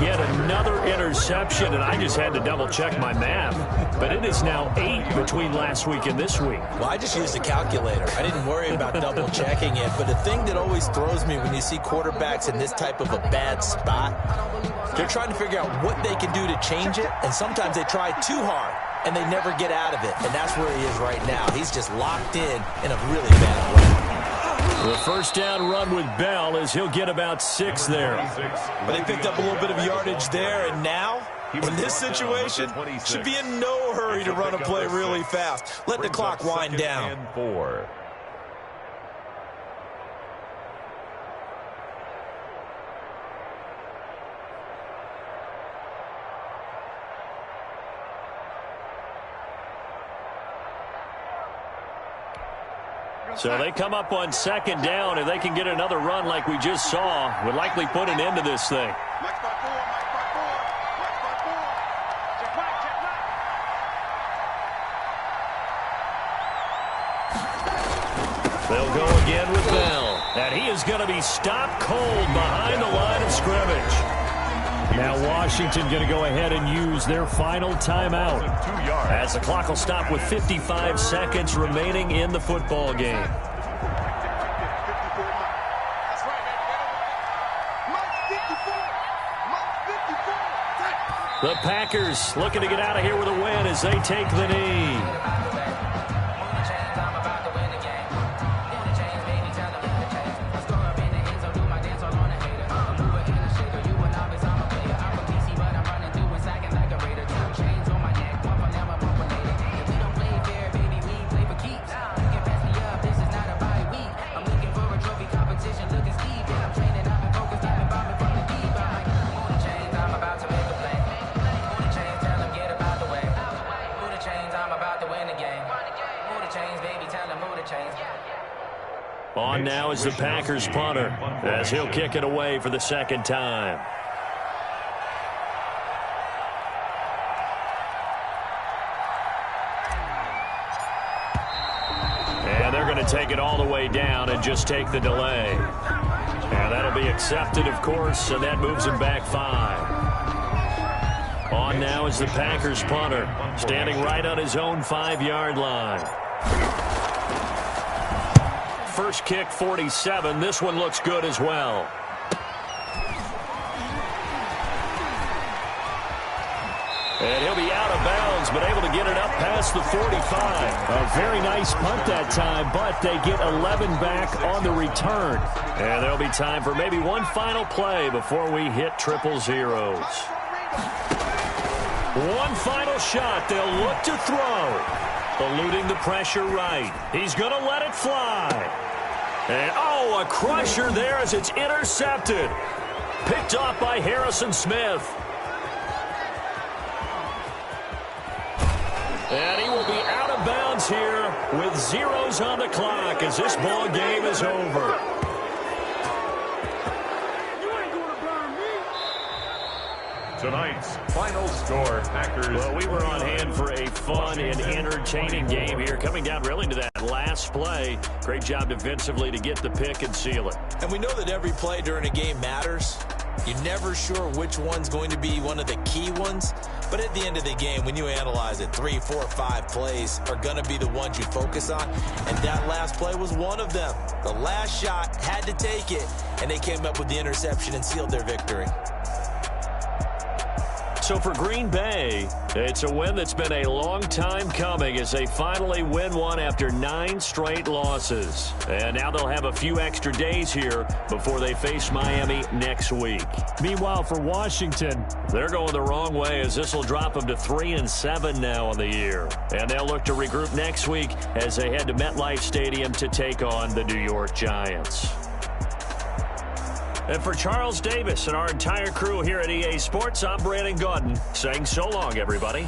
Yet another interception, and I just had to double-check my math. But it is now 8 between last week and this week. Well, I just used a calculator. I didn't worry about double-checking it. But the thing that always throws me when you see quarterbacks in this type of a bad spot, they're trying to figure out what they can do to change it, and sometimes they try too hard, and they never get out of it. And that's where he is right now. He's just locked in a really bad way. The first down run with Bell is he'll get about 6 there. But they picked up a little bit of yardage there, and now, in this situation, should be in no hurry to run a play really fast. Let the clock wind down. So they come up on second down, and they can get another run like we just saw. Would likely put an end to this thing. They'll go again with Bell. And he is going to be stopped cold behind the line of scrimmage. Now Washington going to go ahead and use their final timeout as the clock will stop with 55 seconds remaining in the football game. The Packers looking to get out of here with a win as they take the knee. On now is the Packers punter as he'll kick it away for the second time. And they're going to take it all the way down and just take the delay. And that'll be accepted, of course, and that moves him back 5. On now is the Packers punter, standing right on his own 5-yard line. First kick, 47. This one looks good as well. And he'll be out of bounds Browns, but able to get it up past the 45. A very nice punt that time, but they get 11 back on the return. And there'll be time for maybe one final play before we hit 000. One final shot. They'll look to throw. Eluding the pressure right. He's going to let it fly. And, a crusher there as it's intercepted. Picked off by Harrison Smith. And he will be out of bounds here with zeros on the clock as this ball game is over. Tonight's final score, Packers. Well, we were on hand for a fun and entertaining game here. Coming down really to that last play. Great job defensively to get the pick and seal it. And we know that every play during a game matters. You're never sure which one's going to be one of the key ones. But at the end of the game, when you analyze it, 3, 4, 5 plays are going to be the ones you focus on. And that last play was one of them. The last shot had to take it, and they came up with the interception and sealed their victory. So for Green Bay, it's a win that's been a long time coming as they finally win one after 9 straight losses. And now they'll have a few extra days here before they face Miami next week. Meanwhile, for Washington, they're going the wrong way as this will drop them to 3-7 now on the year. And they'll look to regroup next week as they head to MetLife Stadium to take on the New York Giants. And for Charles Davis and our entire crew here at EA Sports, I'm Brandon Gaudin saying so long, everybody.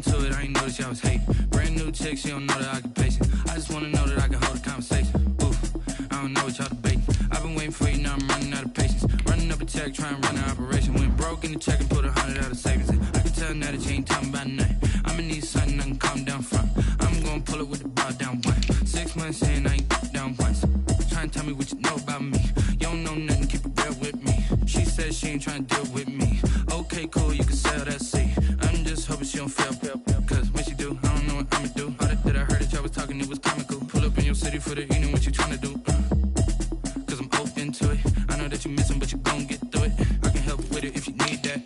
into it, I ain't noticed y'all was hating. Brand new chick, she don't know the occupation. I just wanna know that I can hold a conversation. Oof, I don't know what y'all debating. I've been waiting for you, now I'm running out of patience. Running up a check, trying to run an operation. Went broke in the check and put 100 out of savings in. I can tell now that you ain't talking about nothing. I'ma need something I can calm down from. I'm gonna pull it with the bar down one. 6 months in, I ain't down once. Trying to tell me what you know about me. You don't know nothing, keep it real with me. She said she ain't trying to deal with me. Okay, cool, you can sell that seat. I'm just hoping she don't fail. Cause when she do, I don't know what I'ma do. All that I heard that y'all was talking, it was comical. Pull up in your city for the evening, what you trying to do? Cause I'm open to it. I know that you missing, but you gon' get through it. I can help with it if you need that.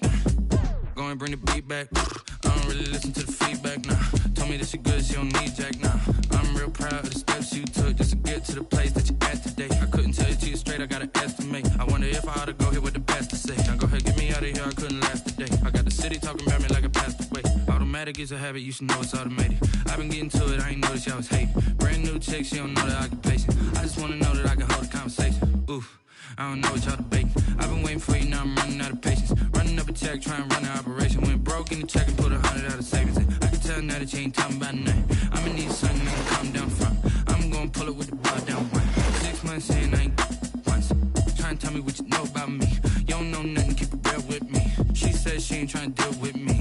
Go and bring the beat back. I don't really listen to the feedback, nah. Told me that she good, she don't need jack, nah. I'm real proud of the steps you took just to get to the place that you at today. I couldn't tell you to you straight, I gotta estimate. I wonder if I ought to go here with the best to say. Now go ahead, get me out of here, I couldn't last today. I got the city talking about me like I passed away. Automatic is a habit, you should know it's automated. I've been getting to it, I ain't noticed y'all was hating. Brand new chick, she don't know the occupation. I just wanna know that I can hold a conversation. Oof, I don't know what y'all debating. I've been waiting for you, now I'm running out of patience. Running up a check, trying to run an operation. Went broke in the check and put 100 out of savings in. I can tell now that you ain't talking about nothing. I'ma need something I can calm down from. I'm gonna pull it with the bar down one. 6 months in, I ain't once. Trying to tell me what you know about me. You don't know nothing, keep it real with me. She said she ain't trying to deal with me.